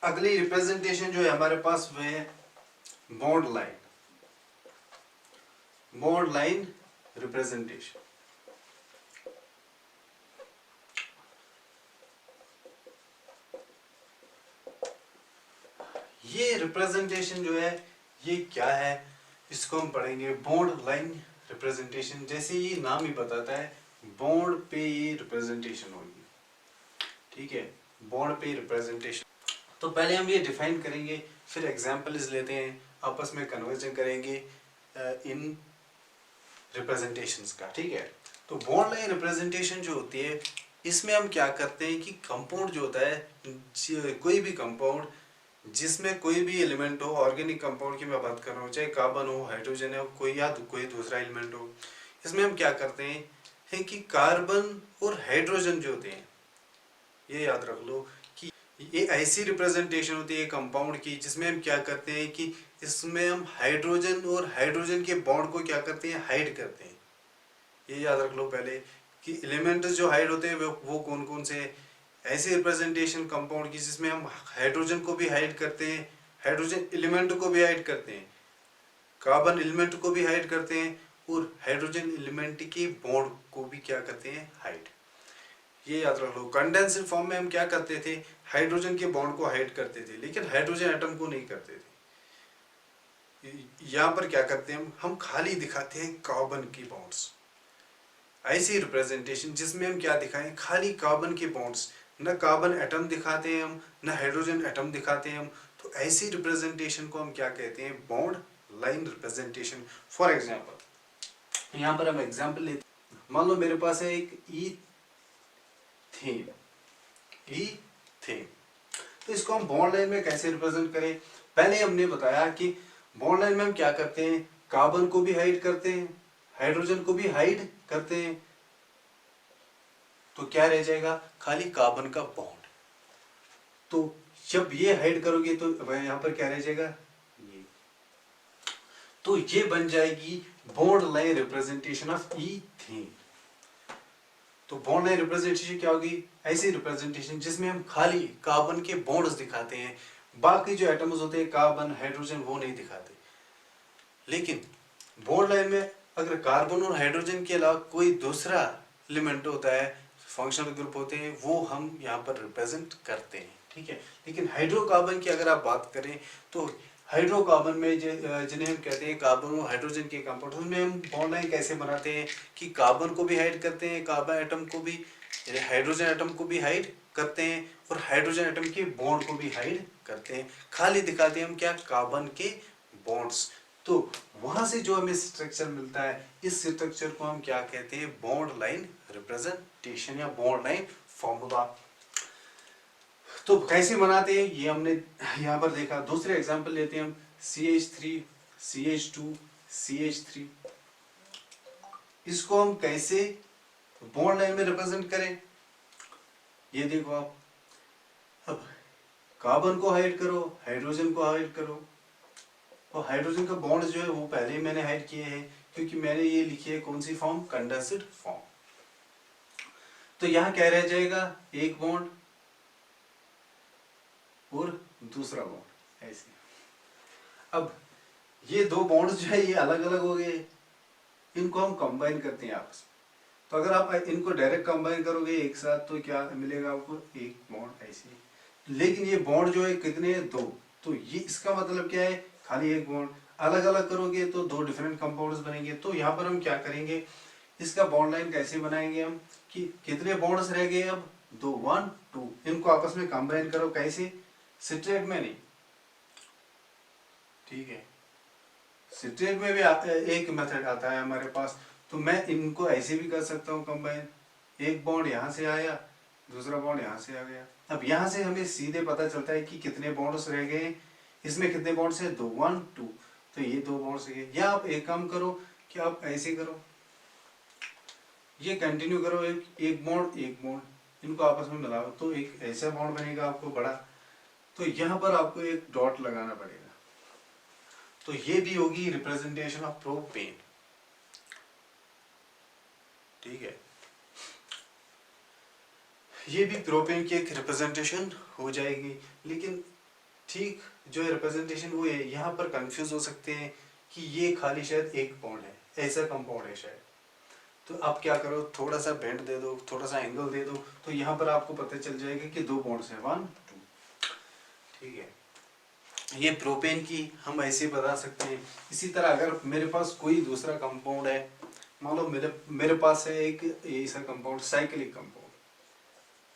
अगली रिप्रेजेंटेशन जो है हमारे पास वो है bond line. Bond line representation. ये रिप्रेजेंटेशन जो है ये क्या है, इसको हम पढ़ेंगे बॉन्ड लाइन रिप्रेजेंटेशन। जैसे ये नाम ही बताता है, बॉन्ड पे ये रिप्रेजेंटेशन होगी। ठीक है, बॉन्ड पे रिप्रेजेंटेशन। तो पहले हम ये डिफाइन करेंगे, फिर एग्जांपल्स लेते हैं, आपस में कन्वर्जन करेंगे इन रिप्रेजेंटेशंस का। ठीक है, तो बॉन्ड लाइन रिप्रेजेंटेशन जो होती है, इसमें हम क्या करते हैं कि कंपाउंड जो होता है, कोई भी कंपाउंड जिसमें कोई भी एलिमेंट हो, ऑर्गेनिक कंपाउंड की मैं बात कर रहा हूँ, चाहे कार्बन हो, हाइड्रोजन हो, कोई या कोई दूसरा एलिमेंट हो, इसमें हम क्या करते हैं है कि कार्बन और हाइड्रोजन जो होते हैं, ये याद रख लो कि ये ऐसी रिप्रेजेंटेशन होती है कंपाउंड की जिसमें हम क्या करते हैं कि इसमें हम हाइड्रोजन और हाइड्रोजन के बॉन्ड को क्या करते हैं, हाइड करते हैं। ये याद रख लो पहले कि एलिमेंट्स जो हाइड होते हैं वो कौन कौन से हैं। ऐसी रिप्रेजेंटेशन कंपाउंड की जिसमें हम हाइड्रोजन को भी हाइड करते हैं, हाइड्रोजन एलिमेंट को भी हाइड करते हैं, कार्बन एलिमेंट को भी हाइड करते हैं, और हाइड्रोजन एलिमेंट के बॉन्ड को भी क्या करते हैं, हाइड। ये याद रख लो, कंडेंस्ड फॉर्म में हम क्या करते थे, हाइड्रोजन के बॉन्ड को हाइड करते थे, लेकिन हाइड्रोजन एटम को नहीं करते थे। यहाँ पर क्या करते हैं हम खाली दिखाते हैं कार्बन की बॉन्ड्स। ऐसी रिप्रेजेंटेशन जिसमें हम क्या दिखाएं, खाली कार्बन के बॉन्ड्स, न कार्बन एटम दिखाते हैं हम, न हाइड्रोजन एटम दिखाते हैं हम। तो ऐसी रिप्रेजेंटेशन को हम क्या कहते हैं, bond line representation. For example, यहाँ पर हम एग्जाम्पल लेते हैं, मान लो मेरे पास है एक ईथेन। ईथेन, तो इसको हम बॉन्ड लाइन में कैसे रिप्रेजेंट करें। पहले हमने बताया कि बॉन्ड लाइन में हम क्या करते हैं, कार्बन को भी हाइड करते हैं, हाइड्रोजन को भी हाइड करते हैं, तो क्या रह जाएगा, खाली कार्बन का बॉन्ड। तो जब ये हाइड करोगे तो यहां पर क्या रह जाएगा, ये। तो ये बन जाएगी bond line representation of ethane. तो बॉन्ड लाइन रिप्रेजेंटेशन क्या होगी, ऐसी रिप्रेजेंटेशन जिसमें हम खाली कार्बन के बॉन्ड्स दिखाते हैं, बाकी जो एटम्स होते हैं कार्बन हाइड्रोजन वो नहीं दिखाते। लेकिन बॉन्ड लाइन में अगर कार्बन और हाइड्रोजन के अलावा कोई दूसरा एलिमेंट होता है, फंक्शनल ग्रुप होते हैं, वो हम यहाँ पर रिप्रेजेंट करते हैं। ठीक है, लेकिन हाइड्रोकार्बन की अगर आप बात करें तो हाइड्रोकार्बन में जिन्हें हम कहते हैं कार्बन और हाइड्रोजन के कंपाउंड, उसमें हम बॉन्ड लाइन कैसे बनाते हैं कि कार्बन को भी हाइड करते हैं, कार्बन एटम को भी, हाइड्रोजन एटम को भी हाइड करते हैं, और हाइड्रोजन एटम के बॉन्ड को भी हाइड करते हैं, खाली दिखाते हैं हम क्या, कार्बन के बॉन्ड्स। तो वहां से जो हमें स्ट्रक्चर मिलता है, इस स्ट्रक्चर को हम क्या कहते हैं, बॉन्ड लाइन रिप्रेजेंटेशन या बॉन्ड लाइन फॉर्मूला। तो कैसे बनाते हैं ये हमने यहाँ पर देखा। दूसरे एग्जांपल लेते हैं हम, CH3 CH2 CH3, इसको हम कैसे बॉन्ड लाइन में रिप्रेजेंट करें। ये देखो आप, अब कार्बन को हाइड करो, हाइड्रोजन को हाइड करो, और हाइड्रोजन का बॉन्ड जो है वो पहले ही मैंने हाइड किए हैं, क्योंकि मैंने ये लिखी है कौन सी फॉर्म, कंडेंस्ड फॉर्म। तो यहाँ क्या रह जाएगा, एक बॉन्ड और दूसरा बॉन्ड ऐसे। अब ये दो बॉन्ड्स जो है ये अलग अलग हो गए, इनको हम कंबाइन करते हैं आपस में। तो अगर आप इनको डायरेक्ट कंबाइन करोगे एक साथ तो क्या मिलेगा आपको, एक बॉन्ड ऐसे। लेकिन ये बॉन्ड जो है कितने हैं, दो। तो ये इसका मतलब क्या है, खाली एक बॉन्ड। अलग अलग करोगे तो दो डिफरेंट कंपाउंड्स बनेंगे। तो यहाँ पर हम क्या करेंगे, इसका बॉन्ड लाइन कैसे बनाएंगे हम, कि कितने बॉन्ड्स रह गए अब, दो, 1 2, इनको आपस में कंबाइन करो, कैसे, स्ट्रेट में नहीं। ठीक है, स्ट्रेट में भी एक मेथड आता है हमारे पास। तो मैं इनको ऐसे भी कर सकता हूँ कंबाइन, एक बॉन्ड यहाँ से आया, दूसरा बॉन्ड यहाँ से आ गया। अब यहाँ से हमें सीधे पता चलता है कि कितने बॉन्ड्स रह गए, इसमें कितने बॉन्ड्स है, दो, 1 2। तो ये दो बॉन्ड्स है। या आप एक काम करो कि आप ऐसे करो, ये कंटिन्यू करो, एक बॉन्ड एक बॉन्ड, इनको आपस में मिलाओ तो एक ऐसा बॉन्ड बनेगा आपको बड़ा। तो यहाँ पर आपको एक डॉट लगाना पड़ेगा। तो ये भी होगी रिप्रेजेंटेशन ऑफ प्रोपेन। ठीक है, ये भी प्रोपेन की एक रिप्रेजेंटेशन हो जाएगी। लेकिन ठीक जो है रिप्रेजेंटेशन वो है, यहाँ पर कंफ्यूज हो सकते हैं कि ये खाली शायद एक बॉन्ड है, ऐसा कंपाउंड है शायद। तो आप क्या करो, थोड़ा सा बेंड दे दो, थोड़ा सा एंगल दे दो, तो यहाँ पर आपको पता चल जाएगा कि दो बॉन्ड्स हैं, 1 2। ठीक है, ये प्रोपेन की हम ऐसे बता सकते हैं। इसी तरह अगर मेरे पास कोई दूसरा कंपाउंड है, मान लो मेरे पास है एक ऐसा कंपाउंड, साइक्लिक कंपाउंड,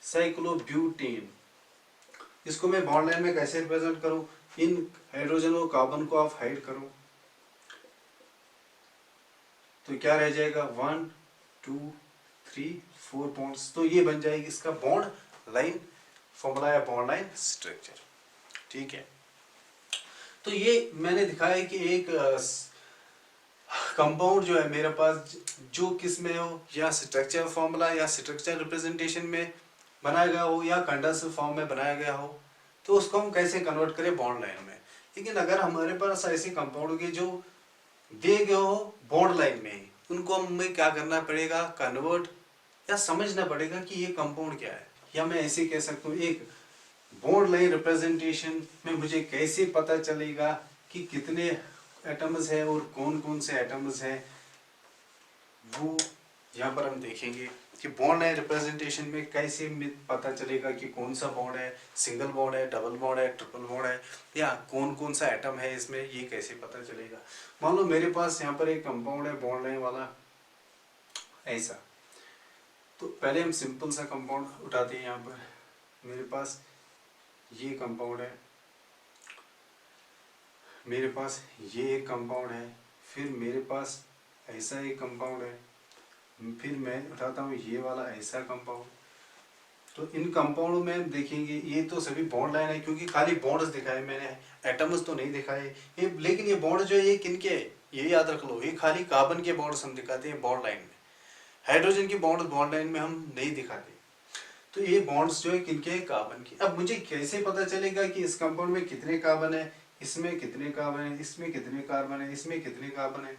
साइक्लोब्यूटेन। इसको मैं बॉन्ड लाइन में कैसे रिप्रेजेंट करूं, इन हाइड्रोजन और कार्बन को आप हाइड करो तो क्या रह जाएगा, 1 2 3 4 बॉन्ड्स। तो ये बन जाएगी इसका बॉन्ड लाइन फॉर्मूला या बॉन्ड लाइन स्ट्रक्चर। ठीक है, तो ये मैंने दिखाया कि एक कंपाउंड जो है मेरे पास जो किस में हो, या स्ट्रक्चर फॉर्मूला या स्ट्रक्चर रिप्रेजेंटेशन में बनाया गया हो या कंडेंसर फॉर्म में बनाया गया हो, तो उसको हम कैसे कन्वर्ट करें बॉन्ड लाइन में। लेकिन अगर हमारे पास ऐसे कंपाउंड के जो दिए गए हो बॉन्ड लाइन में, उनको हमें क्या करना पड़ेगा, कन्वर्ट या समझना पड़ेगा कि ये कंपाउंड क्या है। या मैं ऐसे कह सकता हूँ, एक बॉन्ड लाइन रिप्रेजेंटेशन में मुझे कैसे पता चलेगा कि कितने एटम्स हैं और कौन कौन से एटम्स हैं, वो यहाँ पर हम देखेंगे कि बॉन्ड लाइन रिप्रेजेंटेशन में कैसे पता चलेगा कि कौन सा बॉन्ड है, सिंगल बॉन्ड है, डबल बॉन्ड है, ट्रिपल बॉन्ड है, या कौन कौन सा एटम है इसमें, ये कैसे पता चलेगा। मान लो मेरे पास यहाँ पर एक कंपाउंड है बॉन्ड लाइन वाला ऐसा, तो पहले हम सिंपल सा कंपाउंड उठाते हैं। यहाँ पर मेरे पास ये कंपाउंड है, मेरे पास ये एक कंपाउंड है, फिर मेरे पास ऐसा एक कंपाउंड है, फिर मैं उठाता हूँ ये वाला ऐसा कंपाउंड। तो इन कंपाउंड में देखेंगे ये तो सभी बॉन्ड लाइन है, क्योंकि खाली बॉन्ड्स दिखाए मैंने, एटम्स तो नहीं दिखाए ये। लेकिन ये बॉन्ड जो है ये किनके है, ये याद रख लो, ये खाली कार्बन के बॉन्ड्स हम दिखाते हैं बॉन्ड लाइन में, हाइड्रोजन के बॉन्ड लाइन में हम नहीं दिखाते। तो ये बॉन्ड्स जो है किनके है, कार्बन के। अब मुझे कैसे पता चलेगा कि इस कंपाउंड में कितने कार्बन है, इसमें कितने कार्बन है, इसमें कितने कार्बन है, इसमें कितने कार्बन है,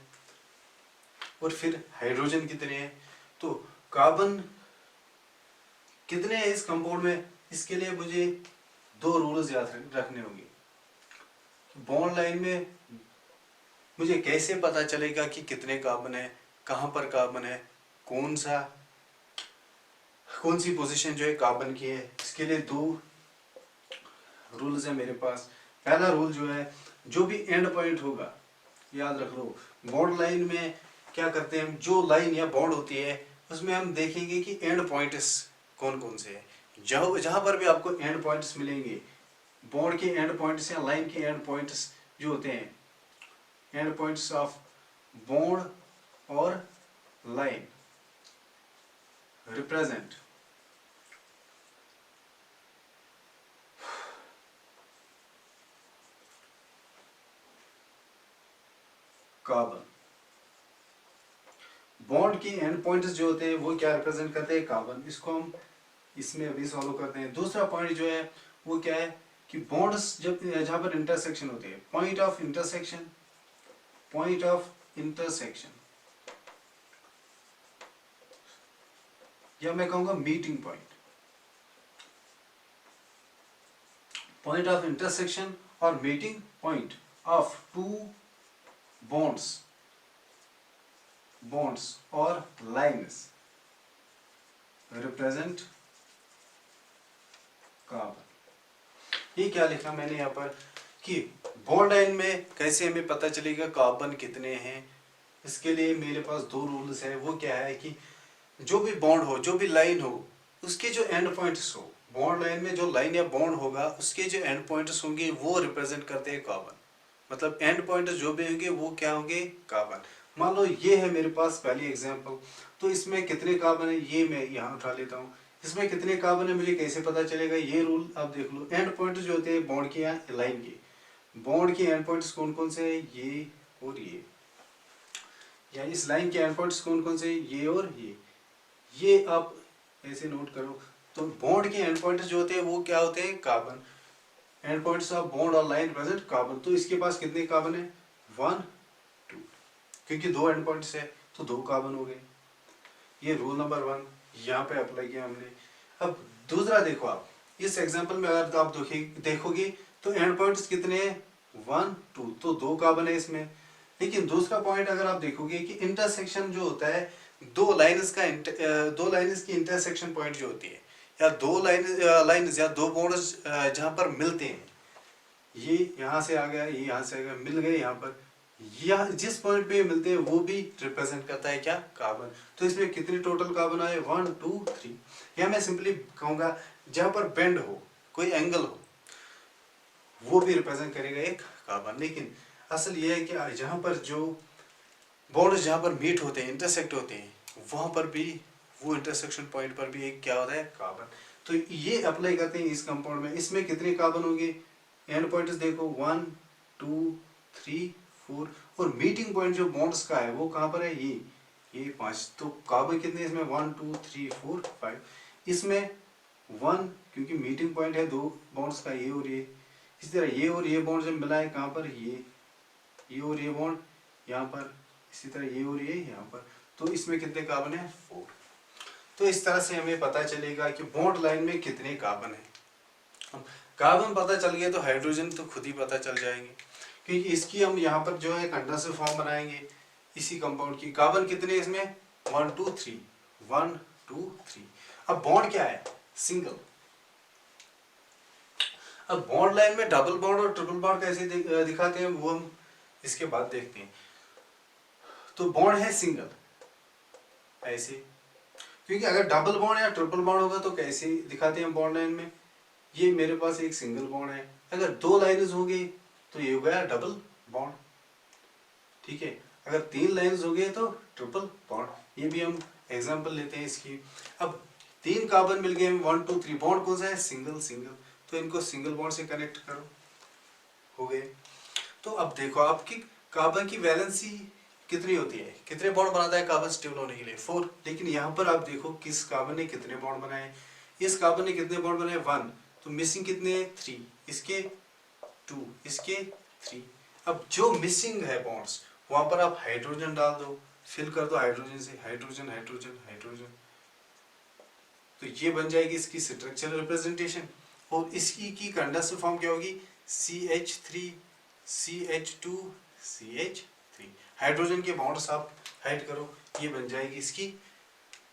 और फिर हाइड्रोजन कितने हैं। तो कार्बन कितने हैं इस कंपाउंड में, इसके लिए मुझे दो रूल्स याद रखने होंगे। बॉन्ड लाइन में मुझे कैसे पता चलेगा कि कितने कार्बन है, कहाँ पर कार्बन है, कौन सी पोजीशन जो है कार्बन की है, इसके लिए दो रूल्स है मेरे पास। पहला रूल जो है, जो भी एंड पॉइंट होगा, याद रख लो, बॉन्ड लाइन में क्या करते हैं हम, जो लाइन या बॉन्ड होती है उसमें हम देखेंगे कि एंड पॉइंट्स कौन कौन से हैं। जहाँ पर भी आपको एंड पॉइंट्स मिलेंगे, बॉन्ड के एंड पॉइंट्स या लाइन के एंड पॉइंट्स जो होते हैं, एंड पॉइंट्स ऑफ बॉन्ड और लाइन रिप्रेजेंट कार्बन। बॉन्ड की एंड पॉइंट्स जो होते हैं वो क्या रिप्रेजेंट करते हैं, कार्बन। इसको हम इसमें अभी सॉल्व करते हैं। दूसरा पॉइंट जो है वो क्या है कि बॉन्ड्स जब जहां पर इंटरसेक्शन होते हैं, point of intersection, point of intersection, या मैं कहूंगा meeting point, point of intersection और meeting point of two bonds or lines represent carbon. ये क्या लिखा मैंने यहाँ पर कि बॉन्ड लाइन में कैसे हमें पता चलेगा कार्बन कितने हैं। इसके लिए मेरे पास दो रूल्स है। वो क्या है कि जो भी बॉन्ड हो, जो भी लाइन हो, उसके जो एंड पॉइंट्स हो, बॉन्ड लाइन में जो लाइन या बॉन्ड होगा उसके जो एंड पॉइंट्स होंगे वो रिप्रेजेंट करते हैं कार्बन। मतलब एंड पॉइंट जो भी होंगे वो क्या होंगे, कार्बन। मान लो ये है मेरे पास पहली एग्जांपल, तो इसमें कितने कार्बन है ये मैं यहाँ उठा लेता हूँ। इसमें कितने कार्बन है मुझे कैसे पता चलेगा, ये रूल आप देख लो। एंड पॉइंट जो होते हैं बॉन्ड के या लाइन के, बॉन्ड के एंड पॉइंट्स कौन कौन से हैं, ये और ये, या इस लाइन के एंड पॉइंट्स कौन कौन से हैं, ये और ये आप ऐसे नोट करो। तो बॉन्ड के एंड पॉइंट्स जो होते हैं वो क्या होते हैं, carbon. And points of bond और लाइन प्रेजेंट कार्बन। तो इसके पास कितने कार्बन है, 1 2, क्योंकि दो एंड पॉइंट्स है तो 2 कार्बन हो गए। ये रूल नंबर 1 यहाँ पे अप्लाई किया हमने। अब दूसरा देखो आप, इस एग्जांपल में अगर आप देखोगे तो एंड पॉइंट्स कितने हैं 1 2, तो 2 कार्बन है इसमें। लेकिन दूसरा पॉइंट अगर आप देखोगे कि इंटरसेक्शन जो होता है दो लाइंस की इंटरसेक्शन पॉइंट जो होती है, या दो लाइंस या दो बॉन्ड्स जहां पर मिलते हैं, ये यहाँ से आ गया, ये यहाँ से आ गया, मिल गए यहाँ पर, यह जिस पॉइंट पे मिलते हैं वो भी रिप्रेजेंट करता है क्या कार्बन। तो इसमें कितने टोटल कार्बन आए 1 2 3, या मैं सिंपली कहूंगा जहां पर बेंड हो, कोई एंगल हो, वो भी रिप्रेजेंट करेगा एक कार्बन। लेकिन असल ये है कि जहां पर जो बॉन्ड्स जहां पर मीट होते हैं, इंटरसेक्ट होते हैं, वहां पर भी वो इंटरसेक्शन पॉइंट पर भी एक क्या होता है कार्बन। तो ये अप्लाई करते हैं इस कंपाउंड में। इसमें कितने कार्बन होंगे, एंड पॉइंट्स देखो 1 2 3 4, और मीटिंग पॉइंट जो बॉन्ड्स का है वो कहां पर है, ये 5। तो कार्बन कितने इसमें 1 2 3 4 5, इसमें 1, क्योंकि मीटिंग पॉइंट है दो बॉन्ड्स का, ये और ये। इसी तरह ये और ये बॉन्ड जब मिला है कहां पर, ये और ये बॉन्ड यहाँ पर, इसी तरह ये और ये यहाँ पर, तो इसमें कितने कार्बन है 4। तो इस तरह से हमें पता चलेगा कि बॉन्ड लाइन में कितने कार्बन है। कार्बन पता चल गया तो हाइड्रोजन तो खुद ही पता चल जाएंगे, क्योंकि इसकी हम यहाँ पर जो है कंडेंसर फॉर्म बनाएंगे इसी कंपाउंड की। कार्बन कितने इसमें 1 2 3, 1 2 3। अब बॉन्ड क्या है, सिंगल। अब बॉन्ड लाइन में डबल बॉन्ड और ट्रिपल बॉन्ड कैसे दिखाते हैं वो हम इसके बाद देखते हैं। तो बॉन्ड है सिंगल ऐसे, क्योंकि अगर डबल बॉन्ड या ट्रिपल बॉन्ड होगा तो कैसे दिखाते हैं बॉन्ड लाइन में, ये मेरे पास एक सिंगल बॉन्ड है, अगर दो लाइन्स हो गई तो ये हो गया डबल बॉन्ड, ठीक है। अगर 3 लाइन्स हो गए तो ट्रिपल बॉन्ड। ये भी हम एग्जांपल लेते हैं इसकी। अब 3 कार्बन मिल गए 1 2 3, बॉन्ड कौन सा है सिंगल सिंगल, तो इनको सिंगल बॉन्ड से कनेक्ट करो, हो गए। तो अब देखो आपकी कार्बन की वैलेंसी कितनी होती है, कितने बॉन्ड बनाता है कार्बन स्टेबल होने के लिए 4। लेकिन यहाँ पर आप देखो किस कार्बन ने कितने बॉन्ड बनाए, इस कार्बन ने कितने बॉन्ड बनाए 1, तो मिसिंग कितने 3, इसके 2, इसके 3। अब जो मिसिंग है बॉन्ड्स वहां पर आप हाइड्रोजन डाल दो, फिल कर दो हाइड्रोजन से, हाइड्रोजन हाइड्रोजन हाइड्रोजन, तो ये बन जाएगी इसकी स्ट्रक्चरल रिप्रेजेंटेशन। और इसकी की कंडेंसर फॉर्म क्या होगी CH3 CH2 CH3। हाइड्रोजन के बॉन्ड्स आप हाइड करो, ये बन जाएगी इसकी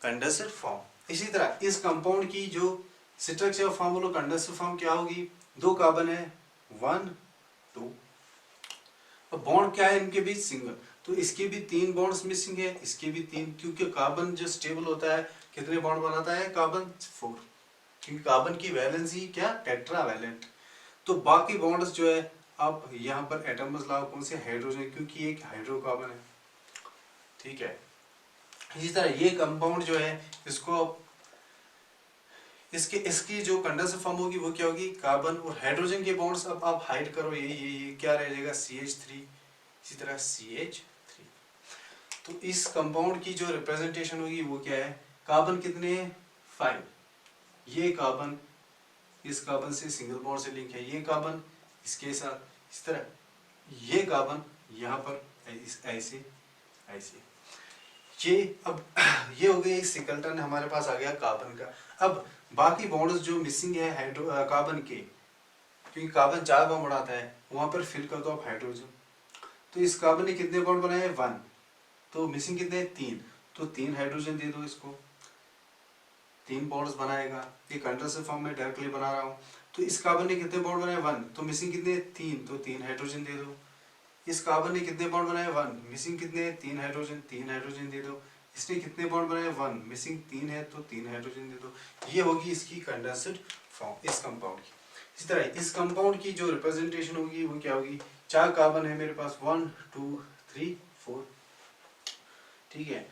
कंडेंसर फॉर्म। इसी तरह इस कंपाउंड की जो स्ट्रक्चर फॉर्म बोलो कंडेंसर फॉर्म क्या होगी, 2 कार्बन है 1 2, अब बॉन्ड क्या है इनके बीच सिंगल, तो इसके भी 3 बॉन्ड्स मिसिंग है, इसके भी 3, क्योंकि कार्बन जो स्टेबल होता है कितने बॉन्ड बनाता है कार्बन 4, क्योंकि कार्बन की वैलेंसी क्या टेट्रावैलेंट। तो बाकी बॉन्ड्स जो है आप यहाँ पर एटम्स लाओ कौन से हाइड्रोजन, क्योंकि एक हाइड्रोकार्बन है, ठीक है। इसी तरह ये कंपाउंड जो है इसको इसकी जो कंडेंसर फॉर्म होगी वो क्या होगी कार्बन और हाइड्रोजन के बॉन्ड्स अब आप हाइड करो, ये क्या रह जाएगा CH3, इसी तरह CH3। तो इस कंपाउंड की जो रिप्रेजेंटेशन होगी वो क्या है, कार्बन कितने 5, ये कार्बन इस कार्बन से सिंगल बॉन्ड से लिंक है, ये कार्बन इसके साथ, इस तरह ये कार्बन यहाँ पर ऐसे ऐसे, ये अब ये हो गया सिकलटन हमारे पास आ गया कार्बन का। अब बाकी बॉन्ड्स जो मिसिंग है कार्बन के, क्योंकि कार्बन 4 बॉन्ड बनाता है, वहां पर फिल कर दो आप हाइड्रोजन। तो इस कार्बन ने कितने बॉन्ड बनाए 1, तो मिसिंग कितने 3, तो 3 हाइड्रोजन दे दो इसको, 3 बॉन्ड्स बनाएगा, ये कंडेंसर फॉर्म में डायरेक्टली बना रहा हूँ। तो इस कार्बन ने कितने बॉन्ड बनाए 1, तो मिसिंग कितने 3, तो 3 हाइड्रोजन दे दो। इस कार्बन ने कितने बॉन्ड बनाए 1, मिसिंग कितने 3 हाइड्रोजन, 3 हाइड्रोजन दे दो। इसने कितने बॉन्ड बनाए 1, मिसिंग 3 है तो 3 हाइड्रोजन दे दो। ये होगी इसकी कंडेंस्ड फॉर्म इस कंपाउंड की। इस तरह इस कंपाउंड की जो रिप्रेजेंटेशन होगी वो क्या होगी, 4 कार्बन है मेरे पास 1 2 3 4, ठीक है।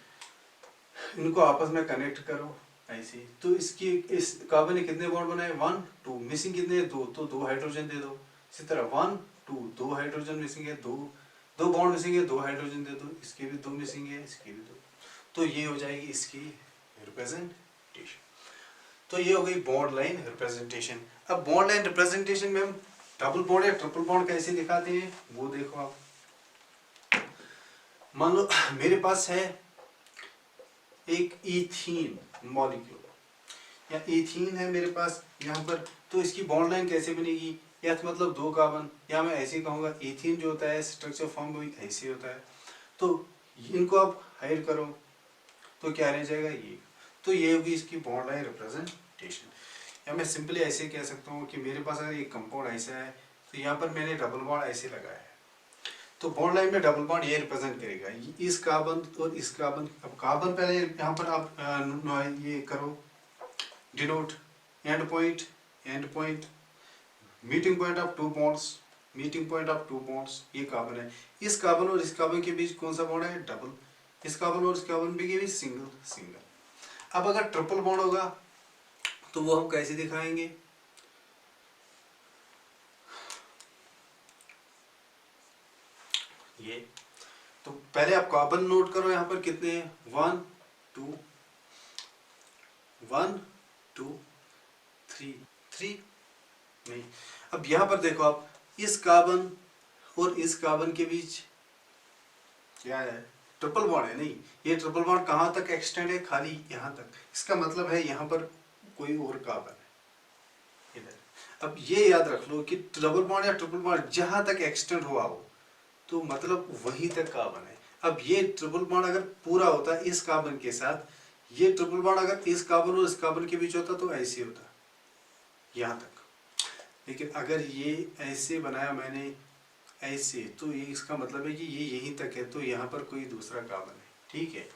इनको आपस में कनेक्ट करो ऐसे, तो इसकी इस कार्बन ने कितने बॉन्ड बनाए 1 2, मिसिंग कितने 2, तो 2 हाइड्रोजन दे दो। इसी तरह 1 2, 2 हाइड्रोजन मिसिंग है, 2 बॉन्ड मिसिंग है, 2 हाइड्रोजन दे दो, इसके भी 2 मिसिंग है, इसके भी 2, तो ये हो जाएगी इसकी रिप्रेजेंटेशन। तो ये हो गई बॉन्ड लाइन रिप्रेजेंटेशन। अब बॉन्ड लाइन रिप्रेजेंटेशन में हम डबल बॉन्ड या ट्रिपल बॉन्ड कैसे दिखाते हैं वो देखो आप। मान लो मेरे पास है एक इथीन मॉलिक्यूल, या एथीन है मेरे पास यहाँ पर, तो इसकी बॉन्ड लाइन कैसे बनेगी, या तो मतलब 2 कार्बन, या मैं ऐसे कहूँगा एथीन जो होता है स्ट्रक्चर फॉर्म भी ऐसे होता है। तो इनको आप हाइड करो तो क्या रह जाएगा ये, तो ये होगी इसकी बॉन्ड लाइन रिप्रेजेंटेशन। या मैं सिंपली ऐसे कह सकता हूँ कि मेरे पास अगर एक कंपाउंड ऐसा है तो यहाँ पर मैंने डबल बॉन्ड ऐसे लगाया है, तो बॉन्ड लाइन में डबल बॉन्ड ये रिप्रेजेंट करेगा इस कार्बन और इस कार्बन। अब कार्बन पहले यहाँ पर आप ये करो denote and point meeting point of 2 bonds, meeting point of 2 bonds, ये कार्बन है। इस कार्बन और इस कार्बन के बीच कौन सा बॉन्ड है, डबल। इस कार्बन और इस कार्बन के बीच सिंगल। अब अगर ट्रिपल बॉन्ड होगा तो वो हम कैसे दिखाएंगे, ये तो पहले आप कार्बन नोट करो यहाँ पर कितने हैं, 1 2 3 नहीं। अब यहाँ पर देखो आप इस कार्बन और इस कार्बन के बीच क्या है, ट्रिपल बॉन्ड है। नहीं, ये ट्रिपल बॉन्ड कहाँ तक एक्सटेंड है, खाली यहाँ तक। इसका मतलब है यहाँ पर कोई और कार्बन है इधर। अब ये याद रख लो कि डबल बॉन्ड या ट्रिपल बॉन्ड जहाँ तक एक्सटेंड हुआ हो तो मतलब वहीं तक कार्बन है। अब ये ट्रिपल बॉन्ड अगर पूरा होता है इस कार्बन के साथ, ये ट्रिपल बॉन्ड अगर इस कार्बन और इस कार्बन के बीच होता तो ऐसे होता यहाँ तक। लेकिन अगर ये ऐसे बनाया मैंने ऐसे, तो ये इसका मतलब है कि ये यहीं तक है, तो यहाँ पर कोई दूसरा कार्बन है। ठीक है,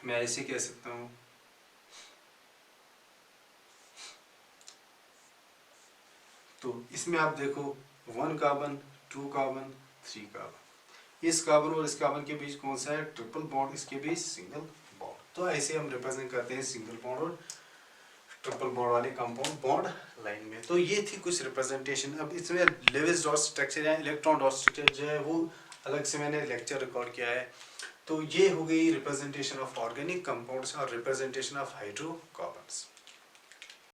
मैं ऐसे कह सकता हूँ तो इसमें आप देखो 1 कार्बन 2 कार्बन 3 कार्बन, इस कार्बन और इस कार्बन के बीच कौन सा है, ट्रिपल बॉन्ड, इसके बीच सिंगल बॉन्ड। तो ऐसे हम रिप्रेजेंट करते हैं सिंगल बॉन्ड और ट्रिपल बॉन्ड वाले कंपाउंड बॉन्ड लाइन में। तो ये थी कुछ रिप्रेजेंटेशन। अब इसमें लेविस डॉट स्ट्रक्चर या इलेक्ट्रॉन डॉट स्ट्रक्चर जो है वो अलग से मैंने लेक्चर रिकॉर्ड किया है। तो ये हो गई रिप्रेजेंटेशन ऑफ ऑर्गेनिक कंपाउंड्स और रिप्रेजेंटेशन ऑफ हाइड्रोकार्बन्स।